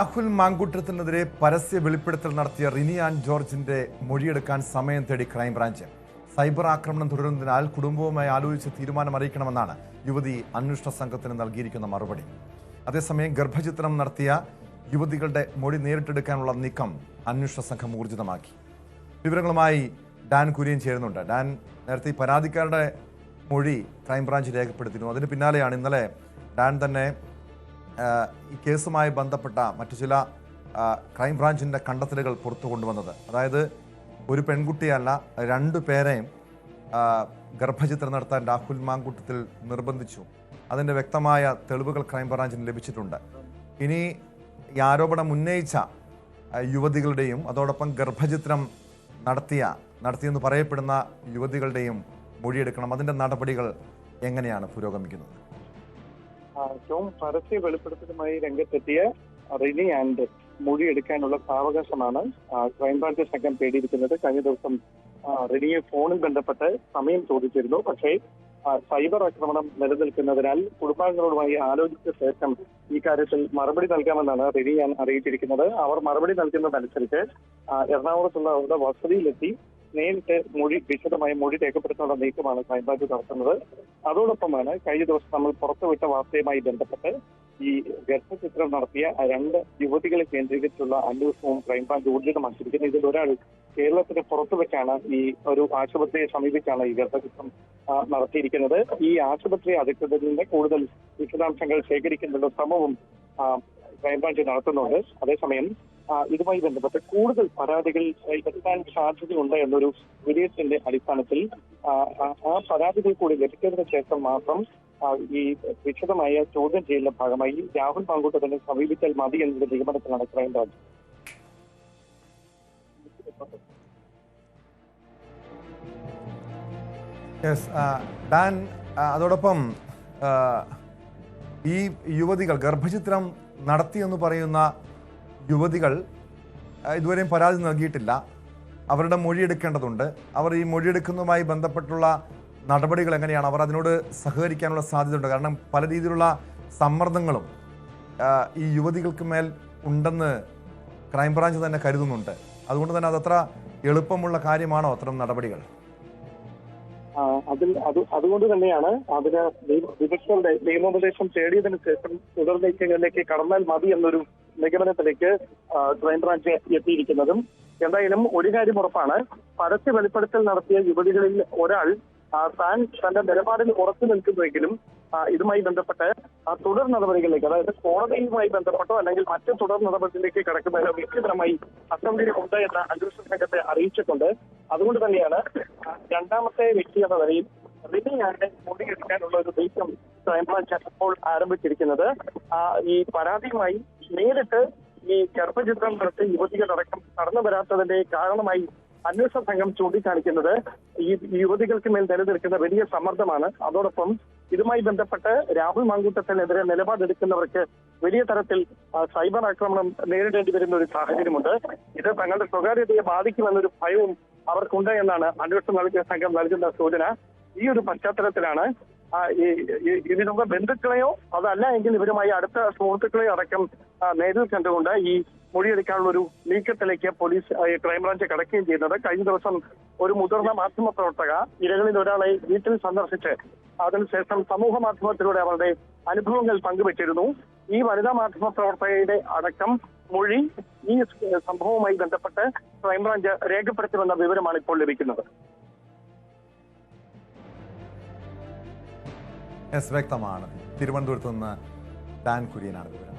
രാഹുൽ മാങ്കൂട്ടത്തിനെതിരെ പരസ്യ വെളിപ്പെടുത്തൽ നടത്തിയ റിനി ആൻ ജോർജിന്റെ മൊഴിയെടുക്കാൻ സമയം തേടി ക്രൈംബ്രാഞ്ച്. സൈബർ ആക്രമണം തുടരുന്നതിനാൽ കുടുംബവുമായി ആലോചിച്ച് തീരുമാനം അറിയിക്കണമെന്നാണ് യുവതി അന്വേഷണ സംഘത്തിന് നൽകിയിരിക്കുന്ന മറുപടി. അതേസമയം ഗർഭചിത്രം നടത്തിയ യുവതികളുടെ മൊഴി നേരിട്ടെടുക്കാനുള്ള നീക്കം അന്വേഷണ സംഘം ഊർജിതമാക്കി. വിവരങ്ങളുമായി ഡാൻ കുര്യൻ ചേരുന്നുണ്ട്. ഡാൻ, നേരത്തെ പരാതിക്കാരുടെ മൊഴി ക്രൈംബ്രാഞ്ച് രേഖപ്പെടുത്തിയിരുന്നു. അതിന് പിന്നാലെയാണ് ഇന്നലെ ഡാൻ തന്നെ ഈ കേസുമായി ബന്ധപ്പെട്ട മറ്റു ചില ക്രൈംബ്രാഞ്ചിൻ്റെ കണ്ടെത്തലുകൾ പുറത്തു കൊണ്ടുവന്നത്. അതായത് ഒരു പെൺകുട്ടിയല്ല, 2 പേരെയും ഗർഭചിത്രം നടത്താൻ രാഹുൽ മാങ്കൂട്ടത്തിൽ നിർബന്ധിച്ചു. അതിൻ്റെ വ്യക്തമായ തെളിവുകൾ ക്രൈംബ്രാഞ്ചിന് ലഭിച്ചിട്ടുണ്ട്. ഇനി ഈ ആരോപണം ഉന്നയിച്ച യുവതികളുടെയും അതോടൊപ്പം ഗർഭചിത്രം നടത്തിയെന്ന് പറയപ്പെടുന്ന യുവതികളുടെയും മൊഴിയെടുക്കണം. അതിൻ്റെ നടപടികൾ എങ്ങനെയാണ് പുരോഗമിക്കുന്നത്? ഏറ്റവും പരസ്യ വെളിപ്പെടുത്തലുമായി രംഗത്തെത്തിയ റിനി ആൻഡ് മൊഴിയെടുക്കാനുള്ള സാവകാശമാണ് ക്രൈംബ്രാഞ്ച് സംഘം തേടിയിരിക്കുന്നത്. കഴിഞ്ഞ ദിവസം റിനിയെ ഫോണിൽ ബന്ധപ്പെട്ട് സമയം ചോദിച്ചിരുന്നു. പക്ഷേ സൈബർ ആക്രമണം നിലനിൽക്കുന്നതിനാൽ കുടുംബാംഗങ്ങളുമായി ആലോചിച്ച ശേഷം ഈ കാര്യത്തിൽ മറുപടി നൽകാമെന്നാണ് റിനി ആൻ അറിയിച്ചിരിക്കുന്നത്. അവർ മറുപടി നൽകുന്നതനുസരിച്ച് എറണാകുളത്തുള്ള അവരുടെ വസതിയിലെത്തി നേരിട്ട് വിശദമായ മൊഴി രേഖപ്പെടുത്താനുള്ള നീക്കമാണ് ക്രൈംബ്രാഞ്ച് നടത്തുന്നത്. അതോടൊപ്പമാണ് കഴിഞ്ഞ ദിവസം നമ്മൾ പുറത്തുവിട്ട വാർത്തയുമായി ബന്ധപ്പെട്ട് ഈ ഗർഭചിത്രം നടത്തിയ 2 യുവതികളെ കേന്ദ്രീകരിച്ചുള്ള അന്വേഷണവും ക്രൈംബ്രാഞ്ച് ഊർജിതമാക്കിയിരിക്കുന്നത്. ഇതിൽ ഒരാൾ കേരളത്തിന് പുറത്തു വെച്ചാണ് ഈ ഒരു ആശുപത്രിയെ സമീപിച്ചാണ് ഈ ഗർഭചിത്രം നടത്തിയിരിക്കുന്നത്. ഈ ആശുപത്രി അധികൃതരിൽ നിന്ന് കൂടുതൽ വിശദാംശങ്ങൾ ശേഖരിക്കുന്നതിനുള്ള ശ്രമവും ക്രൈംബ്രാഞ്ച് നടത്തുന്നുണ്ട്. അതേസമയം ഇതുമായി ബന്ധപ്പെട്ട് കൂടുതൽ പരാതികൾ എത്താൻ സാധ്യതയുണ്ട് എന്നൊരു വിലയിരുത്തലിന്റെ അടിസ്ഥാനത്തിൽ ആ പരാതികൾ കൂടി ലഭിച്ചതിന് ശേഷം മാത്രം ഈ വിശദമായ ചോദ്യം ചെയ്യലിന്റെ ഭാഗമായി രാഹുൽ മാങ്കൂട്ടത്തിനെ സമീപിച്ചാൽ മതി എന്നൊരു നിഗമനത്തിലാണ് ക്രൈംബ്രാഞ്ച്. ഡാൻ, അതോടൊപ്പം ഈ യുവതികൾ ഗർഭചിത്രം നടത്തിയെന്ന് പറയുന്ന യുവതികൾ ഇതുവരെയും പരാതി നൽകിയിട്ടില്ല. അവരുടെ മൊഴിയെടുക്കേണ്ടതുണ്ട്. അവർ ഈ മൊഴിയെടുക്കുന്നതുമായി ബന്ധപ്പെട്ടുള്ള നടപടികൾ എങ്ങനെയാണ്? അവർ അതിനോട് സഹകരിക്കാനുള്ള സാധ്യതയുണ്ട്. കാരണം പല രീതിയിലുള്ള സമ്മർദ്ദങ്ങളും ഈ യുവതികൾക്ക് മേൽ ഉണ്ടെന്ന് ക്രൈംബ്രാഞ്ച് തന്നെ കരുതുന്നുണ്ട്. അതുകൊണ്ട് തന്നെ അതത്ര എളുപ്പമുള്ള കാര്യമാണോ അത്തരം നടപടികൾ? അതുകൊണ്ട് തന്നെയാണ് അതിന് വിദഗ്ധരുടെ നിയമോപദേശം തേടിയതിനു ശേഷം തുടർ നീക്കങ്ങളിലേക്ക് കടന്നാൽ മതി എന്നൊരു നിഗമനത്തിലേക്ക് ക്രൈംബ്രാഞ്ച് എത്തിയിരിക്കുന്നതും. എന്തായാലും ഒരു കാര്യം ഉറപ്പാണ്, പരസ്യ വെളിപ്പെടുത്തൽ നടത്തിയ യുവതികളിൽ ഒരാൾ താൻ തന്റെ നിലപാടിൽ ഉറച്ചു നിൽക്കുന്നുവെങ്കിലും ഇതുമായി ബന്ധപ്പെട്ട് തുടർ നടപടികളിലേക്ക്, അതായത് കോടതിയുമായി ബന്ധപ്പെട്ടോ അല്ലെങ്കിൽ മറ്റ് തുടർ നടപടികളിലേക്ക് കടക്കുന്നതിന് വ്യക്തിപരമായി അസൗകര്യമുണ്ട് എന്ന അന്വേഷണ സംഘത്തെ അറിയിച്ചിട്ടുണ്ട്. അതുകൊണ്ട് തന്നെയാണ് രണ്ടാമത്തെ വ്യക്തി എന്ന നിലയിൽ റിനിയാന്റെ മൊഴിയെടുക്കാനുള്ള ഒരു നീക്കം ക്രൈംബ്രാഞ്ച് ഇപ്പോൾ ആരംഭിച്ചിരിക്കുന്നത്. ഈ പരാതിയുമായി നേരിട്ട് ഈ ഗർഭചിത്രം നടത്തി യുവതികളടക്കം കടന്നു വരാത്തതിന്റെ കാരണമായി അന്വേഷണ സംഘം ചൂണ്ടിക്കാണിക്കുന്നത് ഈ യുവതികൾക്ക് മേൽ നിലനിൽക്കുന്ന വലിയ സമ്മർദ്ദമാണ്. അതോടൊപ്പം ഇതുമായി ബന്ധപ്പെട്ട് രാഹുൽ മാങ്കൂട്ടത്തിനെതിരെ നിലപാടെടുക്കുന്നവർക്ക് വലിയ തരത്തിൽ സൈബർ ആക്രമണം നേരിടേണ്ടി വരുന്ന ഒരു സാഹചര്യമുണ്ട്. ഇത് തങ്ങളുടെ സ്വകാര്യതയെ ബാധിക്കുമെന്നൊരു ഭയവും അവർക്കുണ്ട് എന്നാണ് അന്വേഷണ സംഘം നൽകുന്ന സൂചന. ഈ ഒരു പശ്ചാത്തലത്തിലാണ് ഇതിനുള്ള ബന്ധുക്കളെയോ അതല്ല എങ്കിൽ ഇവരുമായി അടുത്ത സുഹൃത്തുക്കളെയോ അടക്കം നേരിൽ കണ്ടുകൊണ്ട് ഈ മൊഴിയെടുക്കാനുള്ള ഒരു നീക്കത്തിലേക്ക് പോലീസ് ക്രൈംബ്രാഞ്ച് കടക്കുകയും ചെയ്യുന്നത്. കഴിഞ്ഞ ദിവസം ഒരു മുതിർന്ന മാധ്യമ പ്രവർത്തക ഇരകളിൽ ഒരാളെ വീട്ടിൽ സന്ദർശിച്ച് അതിനുശേഷം സമൂഹ മാധ്യമത്തിലൂടെ അവരുടെ അനുഭവങ്ങൾ പങ്കുവച്ചിരുന്നു. ഈ വനിതാ മാധ്യമ പ്രവർത്തകയുടെ അടക്കം മൊഴി ഈ സംഭവവുമായി ബന്ധപ്പെട്ട് ക്രൈംബ്രാഞ്ച് രേഖപ്പെടുത്തുമെന്ന വിവരമാണ് ഇപ്പോൾ ലഭിക്കുന്നത്. വ്യക്തമാണ്. തിരുവനന്തപുരത്ത് നിന്ന് ഡാൻ കുര്യനാണ് വിവരം.